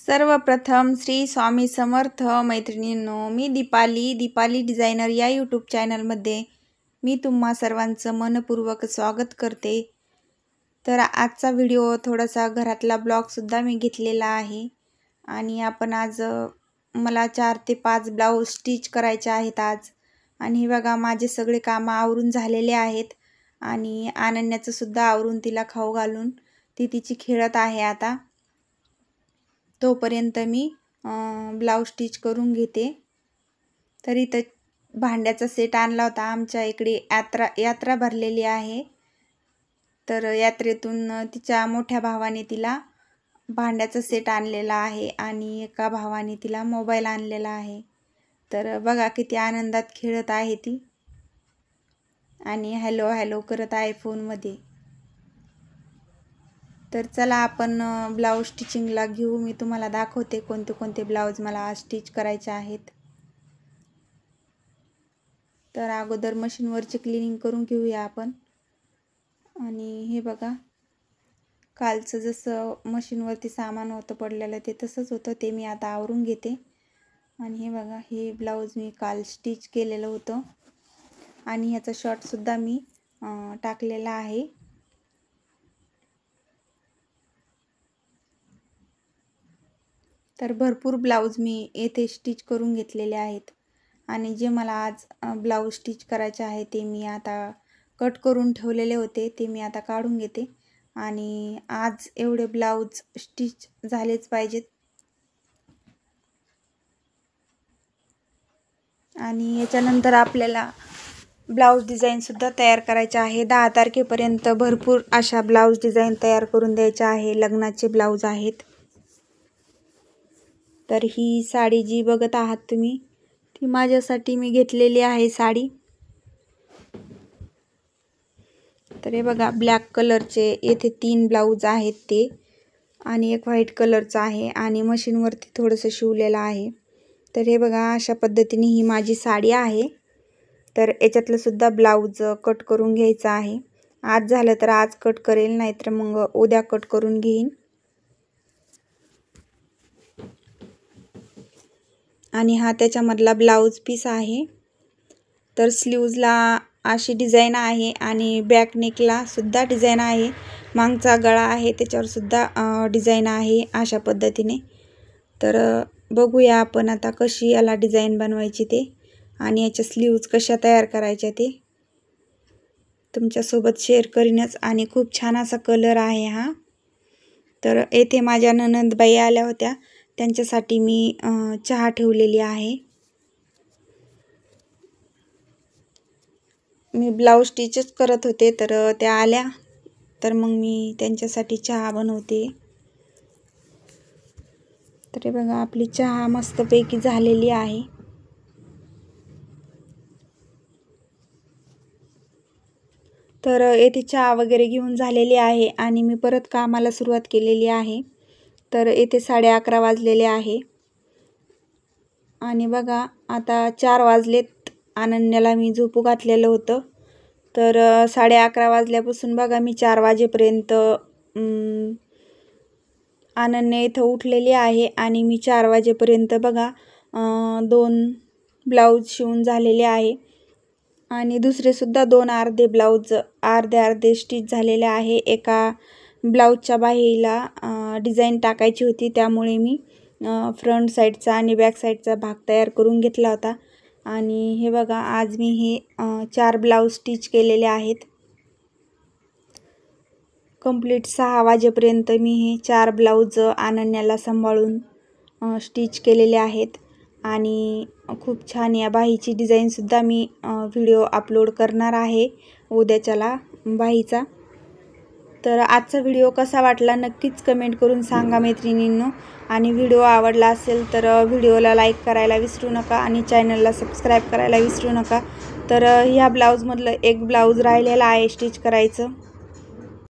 सर्वप्रथम श्री स्वामी समर्थ मैत्रिणींनो, मी दीपाली डिझायनर या यूट्यूब चॅनलमध्ये मी तुम्हा सर्वांचं मनपूर्वक स्वागत करते। तर आजचा व्हिडिओ थोडासा घरातला ब्लॉगसुद्धा मी घेतलेला आहे आणि आपण आज मला 4 ते 5 ब्लाऊज स्टिच करायचे आहेत आज। आणि हे बघा माझे सगळे काम आवरून झालेले आहेत आणि अनन्याचं सुद्धा आवरून तिला खाऊ घालून ती तिची खेळत आहे आता। तोपर्यंत मी ब्लाऊज स्टिच करून घेते। तर इथं भांड्याचा सेट आणला होता, आमच्या इकडे यात्रा भरलेली आहे। तर यात्रेतून तिच्या मोठ्या भावाने तिला भांड्याचा सेट आणलेला आहे आणि एका भावाने तिला मोबाईल आणलेला आहे। तर बघा किती आनंदात खेळत आहे ती आणि हॅलो हॅलो करत आहे फोनमध्ये। तर चला आपण ब्लाऊज स्टिचिंगला घेऊ। मी तुम्हाला दाखवते कोणते कोणते ब्लाऊज मला आज स्टिच करायचे आहेत। तर अगोदर मशीनवरची क्लीनिंग करून घेऊया आपण। आणि हे बघा कालचं जसं मशीनवरती सामान होतं पडलेलं ते तसंच होतं, ते मी आता आवरून घेते। आणि हे बघा हे ब्लाऊज मी काल स्टिच केलेलं होतं आणि ह्याचा शॉर्ट सुद्धा मी टाकलेला आहे। तर भरपूर ब्लाऊज मी येथे स्टिच करून घेतलेले आहेत आणि जे मला आज ब्लाऊज स्टिच करायचे आहे ते मी आता कट करून ठेवलेले होते, ते मी आता काढून घेते। आणि आज एवढे ब्लाऊज स्टिच झालेच पाहिजेत। आणि याच्यानंतर आपल्याला ब्लाऊज डिझाईन सुद्धा तयार करायचे आहे। 10 तारखेपर्यंत भरपूर अशा ब्लाऊज डिझाईन तयार करून द्यायच्या आहे। लग्नाचे ब्लाऊज आहेत। तर ही साडी जी बघत आहात तुम्ही ती माझ्यासाठी मी घेतलेली आहे साडी। तर हे बघा ब्लॅक कलरचे येथे 3 ब्लाऊज आहेत ते आणि एक व्हाईट कलरचा आहे आणि मशीनवरती थोडंसं शिवलेलं आहे। तर हे बघा अशा पद्धतीने ही माझी साडी आहे। तर याच्यातलं सुद्धा ब्लाऊज कट करून घ्यायचं आहे। आज झालं तर आज कट करेल, नाहीतर मग उद्या कट करून घेईन। आणि हा त्याच्यामधला ब्लाऊज पीस आहे। तर स्लीव्जला अशी डिझाईन आहे आणि बॅक नेकला सुद्धा डिझाईन आहे। मागचा गळा आहे त्याच्यावर सुद्धा डिझाईन आहे अशा पद्धतीने। तर बघूया आपण आता कशी याला डिझाईन बनवायची ते आणि याच्या स्लीव्ज कशा तयार करायच्या ते तुमच्यासोबत शेअर करीनच। आणि खूप छान असा कलर आहे हा। तर येथे माझ्या ननंदबाई आल्या होत्या, त्यांच्यासाठी मी चहा ठेवलेली आहे। मी ब्लाऊज स्टिचच करत होते तर त्या आल्या, तर मग मी त्यांच्यासाठी चहा बनवते। तर हे बघा आपली चहा मस्तपैकी झालेली आहे। तर येथे चहा वगैरे घेऊन झालेली आहे आणि मी परत कामाला सुरुवात केलेली आहे। तर येथे 11:30 वाजलेले आहे आणि बघा आता 4 वाजलेत। अनन्याला मी झोपू घातलेलं होतं। तर 11:30 वाजल्यापासून बघा मी 4 वाजेपर्यंत अनन्या इथं उठलेली आहे आणि मी 4 वाजेपर्यंत बघा 2 ब्लाऊज शिवून झालेले आहे आणि दुसरे सुद्धा 2 अर्धे ब्लाऊज अर्धे स्टिच झालेले आहे। एका ब्लाऊजच्या बाहीला डिझाईन टाकायची होती, त्यामुळे मी फ्रंट साईडचा आणि बॅक साईडचा भाग तयार करून घेतला होता। आणि हे बघा आज मी हे 4 ब्लाऊज स्टिच केलेले आहेत। कंप्लीट 6 वाजेपर्यंत मी हे 4 ब्लाऊज अनन्याला सांभाळून स्टिच केलेले आहेत। आणि खूप छान या बाहीची डिझाईनसुद्धा मी व्हिडिओ अपलोड करणार आहे उद्याच्याला बाहीचा। तर आजचा व्हिडिओ कसा वाटला नक्कीच कमेंट करून सांगा मैत्रिणींनो। आणि व्हिडिओ आवडला असेल तर व्हिडिओला लाईक करायला विसरू नका आणि चॅनलला सबस्क्राईब करायला विसरू नका। तर ह्या ब्लाऊजमधलं एक ब्लाऊज राहिलेला आहे स्टिच करायचं।